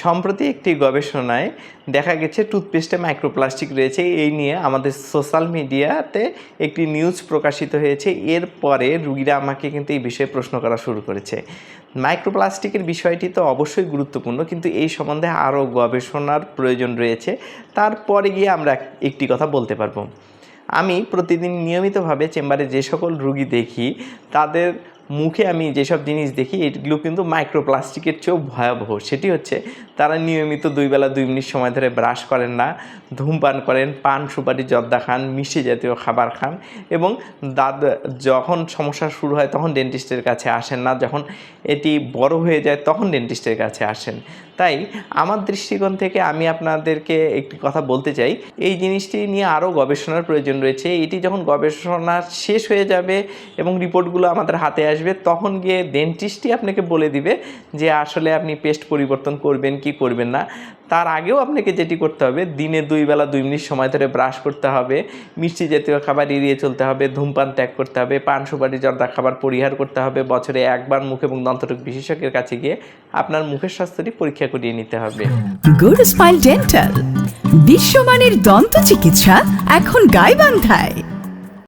সম্প্রতি একটি গবেষণায় দেখা গেছে টুথপেস্টে মাইক্রোপ্লাস্টিক রয়েছে। এই নিয়ে আমাদের সোশ্যাল মিডিয়াতে একটি নিউজ প্রকাশিত হয়েছে। এরপরে রোগীরা আমাকে কিন্তু এই বিষয়ে প্রশ্ন করা শুরু করেছে। মাইক্রোপ্লাস্টিকের বিষয়টি তো অবশ্যই গুরুত্বপূর্ণ, কিন্তু এই সম্বন্ধে আরও গবেষণার প্রয়োজন রয়েছে। তারপরে গিয়ে আমরা একটি কথা বলতে পারবো। আমি প্রতিদিন নিয়মিতভাবে চেম্বারে যে সকল রোগী দেখি তাদের মুখে আমি যেসব জিনিস দেখি এগুলো কিন্তু মাইক্রোপ্লাস্টিকের চেয়েও ভয়াবহ। সেটি হচ্ছে তারা নিয়মিত 2 বেলা 2 মিনিট সময় ধরে ব্রাশ করেন না, ধূমপান করেন, পান সুপারি জর্দা খান, মিষ্টি জাতীয় খাবার খান এবং দাঁত যখন সমস্যা শুরু হয় তখন ডেন্টিস্টের কাছে আসেন না, যখন এটি বড় হয়ে যায় তখন ডেন্টিস্টের কাছে আসেন। তাই আমার দৃষ্টিকোণ থেকে আমি আপনাদেরকে একটি কথা বলতে চাই, এই জিনিসটি নিয়ে আরও গবেষণার প্রয়োজন রয়েছে। এটি যখন গবেষণা শেষ হয়ে যাবে এবং রিপোর্টগুলো আমাদের হাতে আসবে, তখন গিয়ে ডেন্টিস্টই আপনাকে বলে দিবে যে আসলে আপনি পেস্ট পরিবর্তন করবেন কি করবেন না। তার আগেও আপনাকে যেটি করতে হবে, দিনে 2 বেলা 2 মিনিট সময় ধরে ব্রাশ করতে হবে, মিষ্টি জাতীয় খাবার এড়িয়ে চলতে হবে, ধূমপান ত্যাগ করতে হবে, পান সুপারি জর্দা খাবার পরিহার করতে হবে, বছরে একবার মুখ এবং দন্তরোগ বিশেষজ্ঞের কাছে গিয়ে আপনার মুখের স্বাস্থ্যটি পরীক্ষা করিয়ে নিতে হবে। গুড স্মাইল ডেন্টাল, বিশ্বমানের দন্ত চিকিৎসা এখন গাইবান্ধায়।